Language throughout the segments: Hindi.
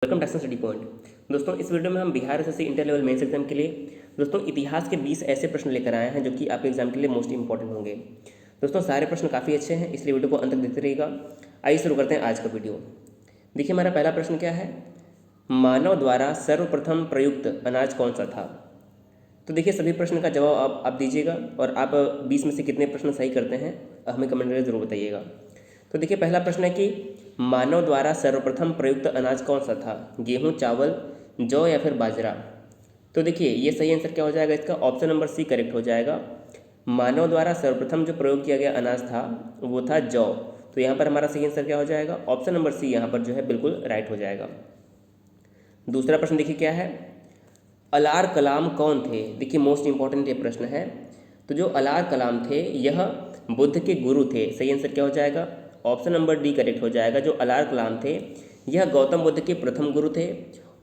Welcome to study point. दोस्तों, इस वीडियो में हम Bihar SSC inter level mains exam के लिए दोस्तों इतिहास के 20 ऐसे प्रश्न लेकर आए हैं जो कि आपके एग्जाम के लिए मोस्ट इंपॉर्टेंट होंगे। दोस्तों, सारे प्रश्न काफ़ी अच्छे हैं, इसलिए वीडियो को अंत तक देखते रहिएगा। आइए शुरू करते हैं आज का वीडियो। देखिए, हमारा पहला प्रश्न क्या है। मानव द्वारा सर्वप्रथम प्रयुक्त अनाज कौन सा था। तो देखिए, सभी प्रश्न का जवाब आप दीजिएगा और आप 20 में से कितने प्रश्न सही करते हैं हमें कमेंट करके जरूर बताइएगा। तो देखिए, पहला प्रश्न है कि मानव द्वारा सर्वप्रथम प्रयुक्त अनाज कौन सा था। गेहूं, चावल, जौ या फिर बाजरा। तो देखिए, ये सही आंसर क्या हो जाएगा इसका। ऑप्शन नंबर सी करेक्ट हो जाएगा। मानव द्वारा सर्वप्रथम जो प्रयोग किया गया अनाज था वो था जौ। तो यहाँ पर हमारा सही आंसर क्या हो जाएगा। ऑप्शन नंबर सी यहाँ पर जो है बिल्कुल राइट हो जाएगा। दूसरा प्रश्न देखिए क्या है। अलार कलाम कौन थे। देखिए, मोस्ट इंपॉर्टेंट ये प्रश्न है। तो जो अलार कलाम थे यह बुद्ध के गुरु थे। सही आंसर क्या हो जाएगा। ऑप्शन नंबर डी करेक्ट हो जाएगा। जो अलार कलाम थे यह गौतम बुद्ध के प्रथम गुरु थे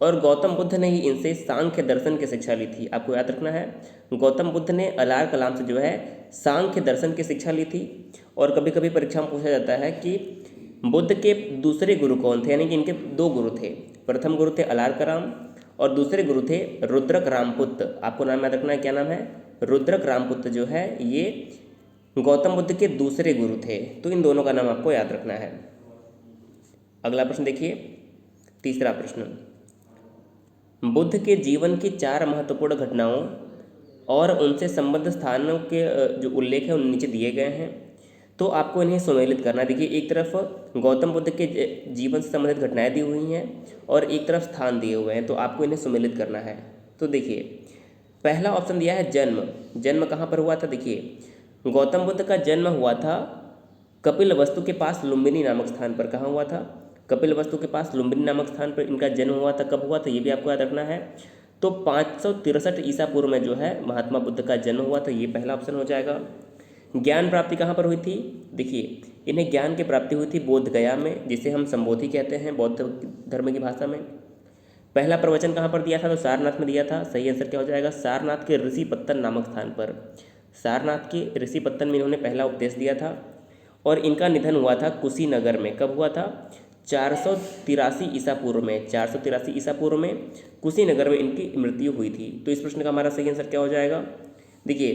और गौतम बुद्ध ने ही इनसे सांख्य दर्शन की शिक्षा ली थी। आपको याद रखना है, गौतम बुद्ध ने अलार कलाम से जो है सांख्य दर्शन की शिक्षा ली थी। और कभी कभी परीक्षा में पूछा जाता है कि बुद्ध के दूसरे गुरु कौन थे, यानी कि इनके दो गुरु थे। प्रथम गुरु थे अलार कलाम और दूसरे गुरु थे रुद्रक रामपुत्र। आपको नाम याद रखना है, क्या नाम है। रुद्रक रामपुत्र जो है ये गौतम बुद्ध के दूसरे गुरु थे। तो इन दोनों का नाम आपको याद रखना है। अगला प्रश्न देखिए, तीसरा प्रश्न। बुद्ध के जीवन की 4 महत्वपूर्ण घटनाओं और उनसे संबद्ध स्थानों के जो उल्लेख है उन नीचे दिए गए हैं। तो आपको इन्हें सुमेलित करना। देखिए, एक तरफ गौतम बुद्ध के जीवन से संबंधित घटनाएं दी हुई हैं और एक तरफ स्थान दिए हुए हैं, तो आपको इन्हें सुमेलित करना है। तो देखिए, पहला ऑप्शन दिया है जन्म। जन्म कहाँ पर हुआ था। देखिए, गौतम बुद्ध का जन्म हुआ था कपिलवस्तु के पास लुम्बिनी नामक स्थान पर। कहाँ हुआ था। कपिलवस्तु के पास लुम्बिनी नामक स्थान पर इनका जन्म हुआ था। कब हुआ था ये भी आपको याद रखना है। तो 563 ईसा पूर्व में जो है महात्मा बुद्ध का जन्म हुआ था। ये पहला ऑप्शन हो जाएगा। ज्ञान प्राप्ति कहाँ पर हुई थी। देखिए, इन्हें ज्ञान की प्राप्ति हुई थी बोध गया में, जिसे हम संबोधि कहते हैं बौद्ध धर्म की भाषा में। पहला प्रवचन कहाँ पर दिया था। तो सारनाथ में दिया था। सही आंसर क्या हो जाएगा। सारनाथ के ऋषि पत्तन नामक स्थान पर। सारनाथ के ऋषि पत्तन में इन्होंने पहला उपदेश दिया था और इनका निधन हुआ था कुशीनगर में। कब हुआ था। 483 ईसा पूर्व में। 483 ईसा पूर्व में कुशीनगर में इनकी मृत्यु हुई थी। तो इस प्रश्न का हमारा सही आंसर क्या हो जाएगा। देखिए,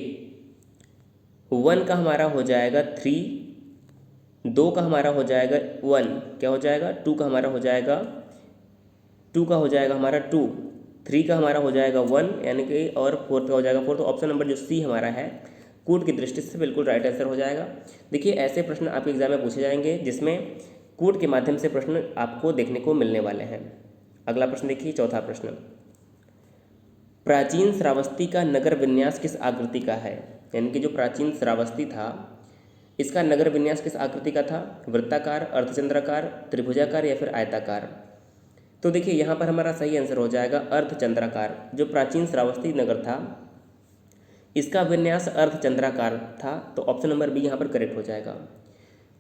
1 का हमारा हो जाएगा 3, 2 का हमारा हो जाएगा 1, क्या हो जाएगा 2 का हमारा हो जाएगा 2 का हो जाएगा हमारा 2, 3 का हमारा हो जाएगा 1 यानी कि, और 4 का हो जाएगा 4। तो ऑप्शन नंबर जो सी हमारा है कूट की दृष्टि से बिल्कुल राइट आंसर हो जाएगा। देखिए, ऐसे प्रश्न आपके एग्जाम में पूछे जाएंगे जिसमें कूट के माध्यम से प्रश्न आपको देखने को मिलने वाले हैं। अगला प्रश्न देखिए, चौथा प्रश्न। प्राचीन श्रावस्ती का नगर विन्यास किस आकृति का है। यानी कि जो प्राचीन श्रावस्ती था इसका नगर विन्यास किस आकृति का था। वृत्ताकार, अर्धचंद्राकार, त्रिभुजाकार या फिर आयताकार। तो देखिए, यहाँ पर हमारा सही आंसर हो जाएगा अर्धचंद्राकार। जो प्राचीन श्रावस्ती नगर था इसका विन्यास अर्धचंद्राकार था। तो ऑप्शन नंबर बी यहाँ पर करेक्ट हो जाएगा।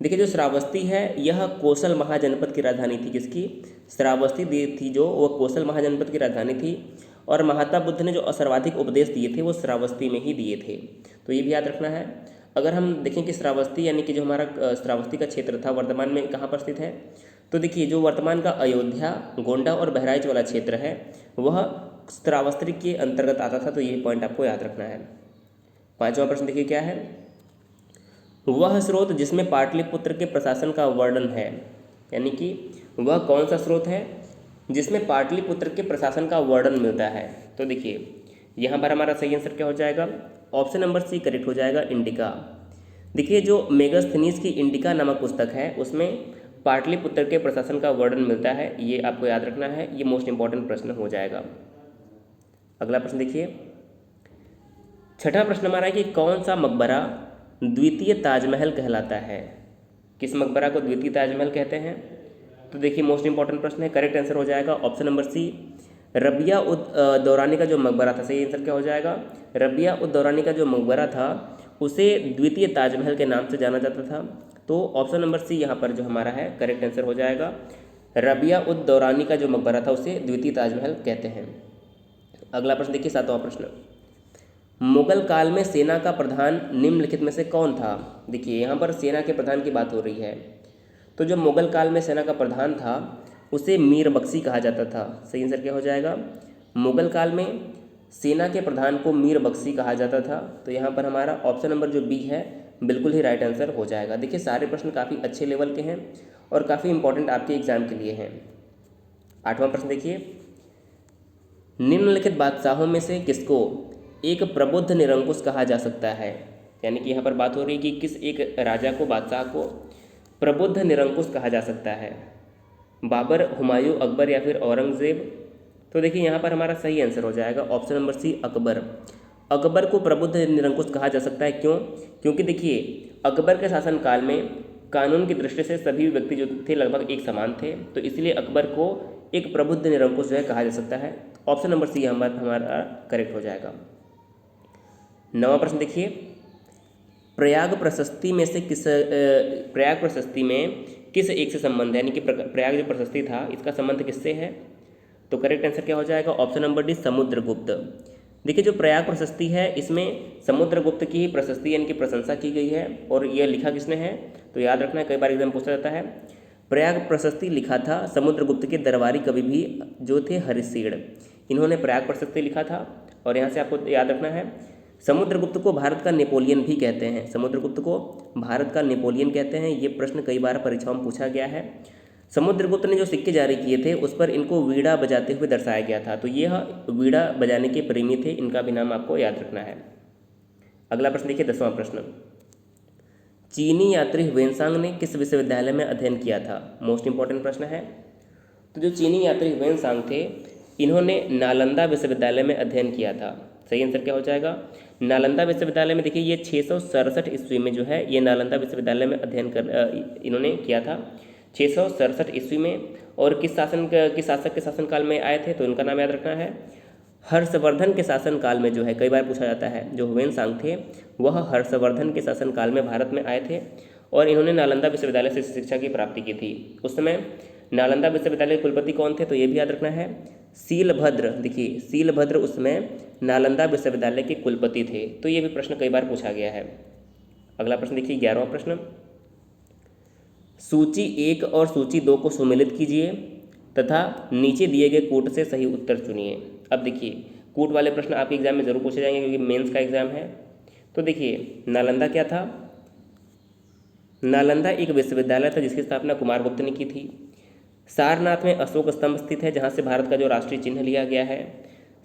देखिए, जो श्रावस्ती है यह कोसल महाजनपद की राजधानी थी। किसकी। श्रावस्ती थी जो, वो कोसल महाजनपद की राजधानी थी और महात्मा बुद्ध ने जो सर्वाधिक उपदेश दिए थे वो श्रावस्ती में ही दिए थे। तो ये भी याद रखना है। अगर हम देखें कि श्रावस्ती यानी कि जो हमारा श्रावस्ती का क्षेत्र था वर्तमान में कहाँ पर स्थित है। तो देखिए, जो वर्तमान का अयोध्या, गोंडा और बहराइच वाला क्षेत्र है वह श्रावस्ती के अंतर्गत आता था। तो ये पॉइंट आपको याद रखना है। पांचवा प्रश्न देखिए क्या है। वह स्रोत जिसमें पाटलिपुत्र के प्रशासन का वर्णन है। यानी कि वह कौन सा स्रोत है जिसमें पाटलिपुत्र के प्रशासन का वर्णन मिलता है। तो देखिए, यहाँ पर हमारा सही आंसर क्या हो जाएगा। ऑप्शन नंबर सी करेक्ट हो जाएगा, इंडिका। देखिए, जो मेगास्थनीज की इंडिका नामक पुस्तक है उसमें पाटलिपुत्र के प्रशासन का वर्णन मिलता है। ये आपको याद रखना है, ये मोस्ट इंपॉर्टेंट प्रश्न हो जाएगा। अगला प्रश्न देखिए, छठा प्रश्न हमारा है कि कौन सा मकबरा द्वितीय ताजमहल कहलाता है। किस मकबरा को द्वितीय ताजमहल कहते हैं। तो देखिए, मोस्ट इंपॉर्टेंट प्रश्न है। करेक्ट आंसर हो जाएगा ऑप्शन नंबर सी, रबिया उद दौरानी का जो मकबरा था। सही आंसर क्या हो जाएगा। रबिया उद दौरानी का जो मकबरा था उसे द्वितीय ताजमहल के नाम से जाना जाता था। तो ऑप्शन नंबर सी यहाँ पर जो हमारा है करेक्ट आंसर हो जाएगा। रबिया उद दौरानी का जो मकबरा था उसे द्वितीय ताजमहल कहते हैं। अगला प्रश्न देखिए, सातवां प्रश्न। मुगल काल में सेना का प्रधान निम्नलिखित में से कौन था। देखिए, यहाँ पर सेना के प्रधान की बात हो रही है। तो जो मुगल काल में सेना का प्रधान था उसे मीर बख्शी कहा जाता था। सही आंसर क्या हो जाएगा? मुगल काल में सेना के प्रधान को मीर बख्शी कहा जाता था। तो यहाँ पर हमारा ऑप्शन नंबर जो बी है बिल्कुल ही राइट आंसर हो जाएगा। देखिए सारे प्रश्न काफ़ी अच्छे लेवल के हैं और काफ़ी इंपॉर्टेंट आपके एग्जाम के लिए हैं। 8वां प्रश्न देखिए, निम्नलिखित बादशाहों में से किसको एक प्रबुद्ध निरंकुश कहा जा सकता है? यानी कि यहाँ पर बात हो रही है कि किस एक राजा को, बादशाह को प्रबुद्ध निरंकुश कहा जा सकता है? बाबर, हुमायूं, अकबर या फिर औरंगजेब? तो देखिए यहाँ पर हमारा सही आंसर हो जाएगा option number C, Akbar. Akbar को प्रबुद्ध निरंकुश कहा जा सकता है। क्यों? क्योंकि देखिए अकबर के शासनकाल में कानून की दृष्टि से सभी व्यक्ति जो थे लगभग एक समान थे, तो इसलिए अकबर को एक प्रबुद्ध निरंकुश जो है कहा जा सकता है। ऑप्शन नंबर सी हमारा करेक्ट हो जाएगा। 9वां प्रश्न देखिए, प्रयाग प्रशस्ति में से प्रयाग प्रशस्ति में किस एक से संबंध है? यानी कि प्रयाग जो प्रशस्ति था इसका संबंध किससे है? तो करेक्ट आंसर क्या हो जाएगा? Option number D, Samudragupta. देखिए जो प्रयाग प्रशस्ति है इसमें समुद्रगुप्त की ही प्रशस्ति यानी कि प्रशंसा की गई है। और यह लिखा किसने है? तो याद रखना है, कई बार एग्जाम पूछा जाता है। प्रयाग प्रशस्ति लिखा था समुद्रगुप्त के दरबारी कवि भी जो थे हरिसेन, इन्होंने प्रयाग प्रशस्ति लिखा था। और यहाँ से आपको याद रखना है, समुद्रगुप्त को भारत का नेपोलियन भी कहते हैं। समुद्रगुप्त को भारत का नेपोलियन कहते हैं। ये प्रश्न कई बार परीक्षाओं में पूछा गया है। समुद्रगुप्त ने जो सिक्के जारी किए थे उस पर इनको वीणा बजाते हुए दर्शाया गया था। तो यह वीणा बजाने के प्रेमी थे, इनका भी नाम आपको याद रखना है। अगला प्रश्न देखिए, 10वां प्रश्न, चीनी यात्री ह्वेनसांग ने किस विश्वविद्यालय में अध्ययन किया था? मोस्ट इंपॉर्टेंट प्रश्न है। तो जो चीनी यात्री ह्वेनसांग थे इन्होंने नालंदा विश्वविद्यालय में अध्ययन किया था। सही आंसर क्या हो जाएगा? नालंदा विश्वविद्यालय में। देखिए ये 667 ईस्वी में जो है ये नालंदा विश्वविद्यालय में अध्ययन इन्होंने किया था 667 ईस्वी में। और किस शासक के शासनकाल में आए थे? तो इनका नाम याद रखना है, हर्षवर्धन के शासनकाल में जो है, कई बार पूछा जाता है, जो ह्वेनसांग थे वह हर्षवर्धन के शासनकाल में भारत में आए थे और इन्होंने नालंदा विश्वविद्यालय से शिक्षा की प्राप्ति की थी। उस समय नालंदा विश्वविद्यालय के कुलपति कौन थे? तो ये भी याद रखना है, सीलभद्र। देखिए सीलभद्र उस समय नालंदा विश्वविद्यालय के कुलपति थे। तो ये भी प्रश्न कई बार पूछा गया है। अगला प्रश्न देखिए, 11वां प्रश्न, सूची 1 और सूची 2 को सुमेलित कीजिए तथा नीचे दिए गए कूट से सही उत्तर चुनिए। अब देखिए कूट वाले प्रश्न आपके एग्जाम में जरूर पूछे जाएंगे क्योंकि मेंस का एग्जाम है। तो देखिए नालंदा क्या था? नालंदा एक विश्वविद्यालय था जिसकी स्थापना कुमारगुप्त ने की थी। सारनाथ में अशोक स्तंभ स्थित है जहाँ से भारत का जो राष्ट्रीय चिन्ह लिया गया है।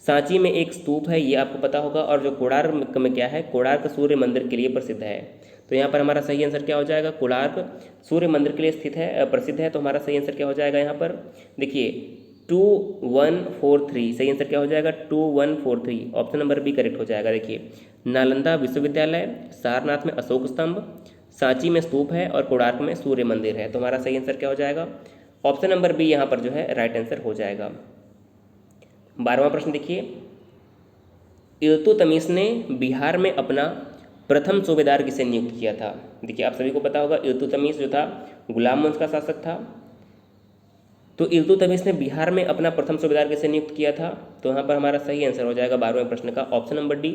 सांची में एक स्तूप है, ये आपको पता होगा। और जो कोणार्क में क्या है? कोणार्क सूर्य मंदिर के लिए प्रसिद्ध है। तो यहाँ पर हमारा सही आंसर क्या हो जाएगा? कोणार्क सूर्य मंदिर के लिए स्थित है, प्रसिद्ध है। तो हमारा सही आंसर क्या हो जाएगा? यहाँ पर देखिए 2143। सही आंसर क्या हो जाएगा? 2143। ऑप्शन नंबर बी करेक्ट हो जाएगा। देखिए नालंदा विश्वविद्यालय, सारनाथ में अशोक स्तंभ, सांची में स्तूप है और कोणार्क में सूर्य मंदिर है। तो हमारा सही आंसर क्या हो जाएगा? ऑप्शन नंबर बी यहाँ पर जो है राइट आंसर हो जाएगा। 12वां प्रश्न देखिए, इल्तुतमिश ने बिहार में अपना प्रथम सूबेदार किसे नियुक्त किया था? देखिए आप सभी को पता होगा इल्तुतमिश जो था गुलाम वंश का शासक था। तो इल्तुतमिश ने बिहार में अपना प्रथम सूबेदार किसे नियुक्त किया था? तो यहाँ पर हमारा सही आंसर हो जाएगा 12वें प्रश्न का ऑप्शन नंबर डी,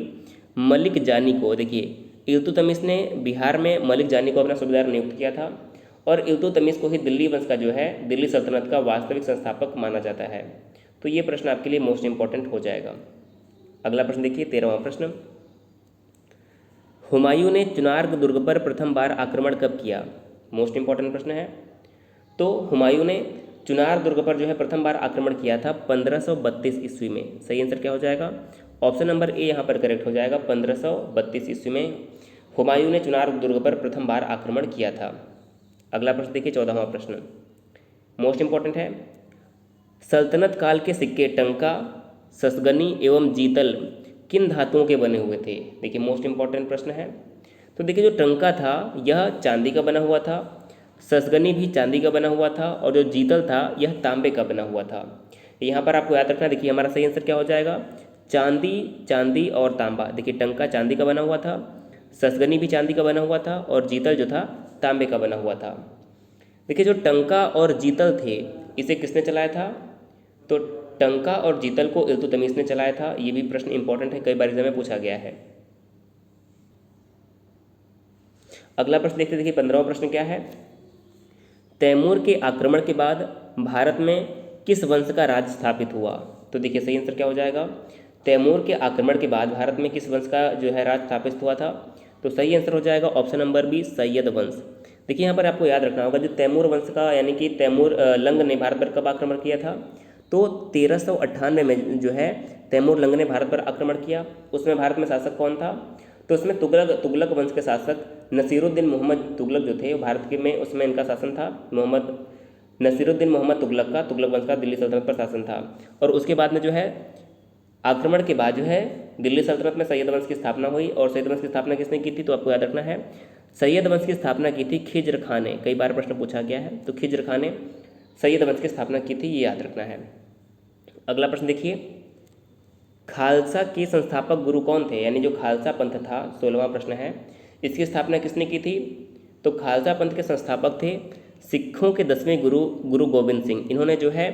मलिक जानी को। देखिए इल्तुतमिश ने बिहार में मलिक जानी को अपना सूबेदार नियुक्त किया था और इल्तुतमिश को ही दिल्ली वंश का जो है दिल्ली सल्तनत का वास्तविक संस्थापक माना जाता है। तो ये प्रश्न आपके लिए मोस्ट इंपॉर्टेंट हो जाएगा। अगला प्रश्न देखिए 13वां प्रश्न, हुमायूं ने चुनार दुर्ग पर प्रथम बार आक्रमण कब किया? मोस्ट इंपॉर्टेंट प्रश्न है। तो हुमायूं ने चुनार दुर्ग पर जो है प्रथम बार आक्रमण किया था 1532 ईस्वी में। सही आंसर क्या हो जाएगा? ऑप्शन नंबर ए यहाँ पर करेक्ट हो जाएगा। 1532 ईस्वी में हुमायूं ने चुनार दुर्ग पर प्रथम बार आक्रमण किया था। अगला प्रश्न देखिए 14वां प्रश्न, मोस्ट इंपॉर्टेंट है। सल्तनत काल के सिक्के टंका, ससगनी एवं जीतल किन धातुओं के बने हुए थे? देखिए मोस्ट इंपॉर्टेंट प्रश्न है। तो देखिए जो टंका था यह चांदी का बना हुआ था, ससगनी भी चांदी का बना हुआ था और जो जीतल था यह तांबे का बना हुआ था। यहाँ पर आपको याद रखना, देखिए हमारा सही आंसर क्या हो जाएगा? चांदी और तांबा। देखिए टंका चांदी का बना हुआ था, ससगनी भी चांदी का बना हुआ था और जीतल जो था तांबे का बना हुआ था। देखिए जो टंका और जीतल थे इसे किसने चलाया था? तो टंका और जीतल को इल्तुतमिश ने चलाया था। ये भी प्रश्न इंपॉर्टेंट है, कई बार एग्जाम में पूछा गया है। अगला प्रश्न देखते, देखिए 15वां प्रश्न क्या है। तैमूर के आक्रमण के बाद भारत में किस वंश का राज स्थापित हुआ? तो देखिए सही आंसर क्या हो जाएगा, तैमूर के आक्रमण के बाद भारत में किस वंश का जो है राज स्थापित हुआ था? तो सही आंसर हो जाएगा ऑप्शन नंबर बी, सैयद वंश। देखिए यहाँ पर आपको याद रखना होगा, जो तैमूर वंश का यानी कि तैमूर लंग ने भारत पर कब आक्रमण किया था? तो 1398 में जो है तैमूर लंग ने भारत पर आक्रमण किया। उसमें भारत में शासक कौन था? तो उसमें तुगलक वंश के शासक नसीरुद्दीन मोहम्मद तुगलक जो थे भारत के में उसमें इनका शासन था। नसीरुद्दीन मोहम्मद तुगलक वंश का दिल्ली सल्तनत पर शासन था। और उसके बाद में जो है आक्रमण के बाद जो है दिल्ली सल्तनत में सैयद वंश की स्थापना हुई। और सैयद वंश की स्थापना किसने की थी? तो आपको याद रखना है, सैयद वंश की स्थापना की थी खिज्र खान ने। कई बार प्रश्न पूछा गया है, तो खिज्र खान ने सैयद वंश की स्थापना की थी, ये याद रखना है। अगला प्रश्न देखिए, खालसा के संस्थापक गुरु कौन थे? यानी जो खालसा पंथ था, 16वां प्रश्न है, इसकी स्थापना किसने की थी? तो खालसा पंथ के संस्थापक थे सिखों के 10वें गुरु गोविंद सिंह। इन्होंने जो है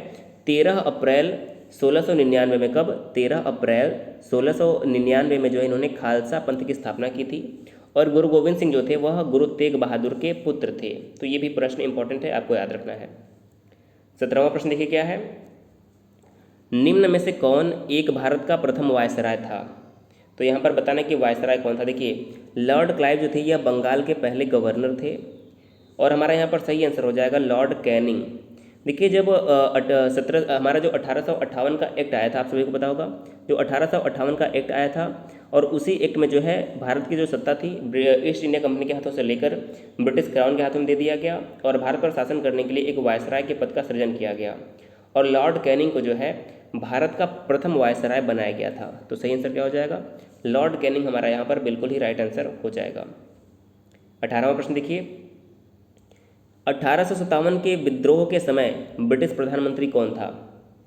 13 अप्रैल 1699 में, कब? 13 अप्रैल 1699 में जो है इन्होंने खालसा पंथ की स्थापना की थी। और गुरु गोविंद सिंह जो थे वह गुरु तेग बहादुर के पुत्र थे। तो ये भी प्रश्न इंपॉर्टेंट है, आपको याद रखना है। 17वां प्रश्न देखिए क्या है, निम्न में से कौन एक भारत का प्रथम वायसराय था? तो यहाँ पर बताना कि वायसराय कौन था। देखिए लॉर्ड क्लाइव जो थे यह बंगाल के पहले गवर्नर थे। और हमारा यहाँ पर सही आंसर हो जाएगा लॉर्ड कैनिंग। देखिए जब हमारा जो 1858 का एक्ट आया था, आप सभी को पता होगा, जो 1858 का एक्ट आया था, और उसी एक्ट में जो है भारत की जो सत्ता थी ईस्ट इंडिया कंपनी के हाथों से लेकर ब्रिटिश क्राउन के हाथों में दे दिया गया। और भारत पर शासन करने के लिए एक वायसराय के पद का सृजन किया गया। और लॉर्ड कैनिंग को जो है भारत का प्रथम वायसराय बनाया गया था। तो सही आंसर क्या हो जाएगा? लॉर्ड कैनिंग हमारा यहाँ पर बिल्कुल ही राइट आंसर हो जाएगा। 18वां प्रश्न देखिए, 1857 के विद्रोह के समय ब्रिटिश प्रधानमंत्री कौन था?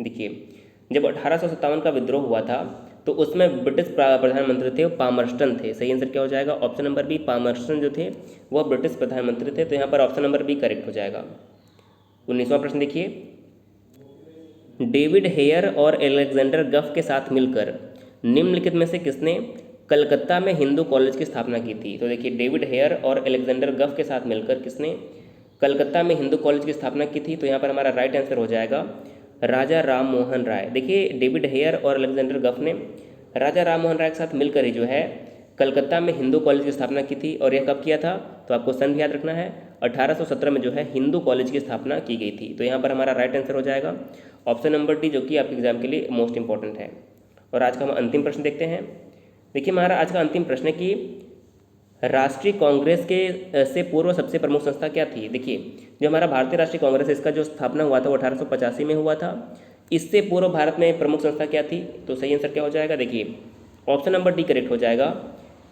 देखिए जब 1857 का विद्रोह हुआ था तो उसमें ब्रिटिश प्रधानमंत्री थे पामर्स्टन थे। सही आंसर क्या हो जाएगा? ऑप्शन नंबर बी, पामर्स्टन जो थे वह ब्रिटिश प्रधानमंत्री थे। तो यहाँ पर ऑप्शन नंबर बी करेक्ट हो जाएगा। 19वां प्रश्न देखिए, डेविड हेयर और अलेक्जेंडर गफ के साथ मिलकर निम्नलिखित में से किसने कलकत्ता में हिंदू कॉलेज की स्थापना की थी? तो देखिए डेविड हेयर और अलेक्जेंडर गफ के साथ मिलकर किसने कलकत्ता में हिंदू कॉलेज की स्थापना की थी? तो यहाँ पर हमारा राइट आंसर हो जाएगा राजा राम मोहन राय। देखिए डेविड हेयर और अलेक्जेंडर गफ ने राजा राम मोहन राय के साथ मिलकर ही जो है कलकत्ता में हिंदू कॉलेज की स्थापना की थी। और यह कब किया था? तो आपको सन भी याद रखना है, 1817 में जो है हिंदू कॉलेज की स्थापना की गई थी। तो यहाँ पर हमारा राइट आंसर हो जाएगा ऑप्शन नंबर डी, जो कि आपके एग्जाम के लिए मोस्ट इंपॉर्टेंट है। और आज का हम अंतिम प्रश्न देखते हैं। देखिए हमारा आज का अंतिम प्रश्न है कि राष्ट्रीय कांग्रेस के से पूर्व सबसे प्रमुख संस्था क्या थी? देखिए जो हमारा भारतीय राष्ट्रीय कांग्रेस है, इसका जो स्थापना हुआ था वो 1885 में हुआ था। इससे पूर्व भारत में प्रमुख संस्था क्या थी? तो सही आंसर क्या हो जाएगा? देखिए ऑप्शन नंबर डी करेक्ट हो जाएगा,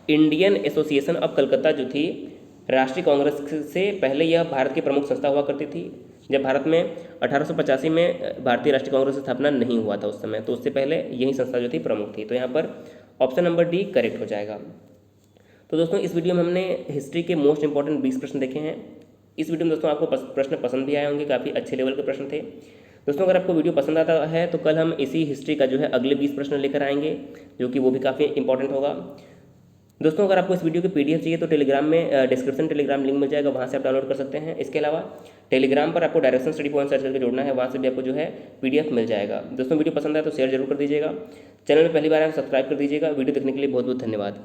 इंडियन एसोसिएशन ऑफ कलकत्ता जो थी राष्ट्रीय कांग्रेस से पहले यह भारत की प्रमुख संस्था हुआ करती थी। जब भारत में 1885 में भारतीय राष्ट्रीय कांग्रेस की स्थापना नहीं हुआ था उस समय, तो उससे पहले यही संस्था जो थी प्रमुख थी। तो यहाँ पर ऑप्शन नंबर डी करेक्ट हो जाएगा। तो दोस्तों इस वीडियो में हमने हिस्ट्री के मोस्ट इंपॉर्टेंट 20 प्रश्न देखे हैं। इस वीडियो में दोस्तों आपको प्रश्न पसंद भी आए होंगे, काफ़ी अच्छे लेवल के प्रश्न थे। दोस्तों अगर आपको वीडियो पसंद आता है तो कल हम इसी हिस्ट्री का जो है अगले 20 प्रश्न लेकर आएंगे, जो कि वो भी काफ़ी इंपॉर्टेंट होगा। दोस्तों अगर आपको इस वीडियो की PDF चाहिए तो टेलीग्राम में डिस्क्रिप्शन टेलीग्राम लिंक मिल जाएगा, वहाँ से आप डाउनलोड कर सकते हैं। इसके अलावा टेलीग्राम पर आपको डायरेक्शन स्टडी पॉइंट सर्च करके जोड़ना है, वहाँ से भी आपको जो है PDF मिल जाएगा। दोस्तों वीडियो पसंद आए तो शेयर जरूर कर दीजिएगा, चैनल में पहली बार आए तो सब्सक्राइब कर दीजिएगा। वीडियो देखने के लिए बहुत बहुत धन्यवाद।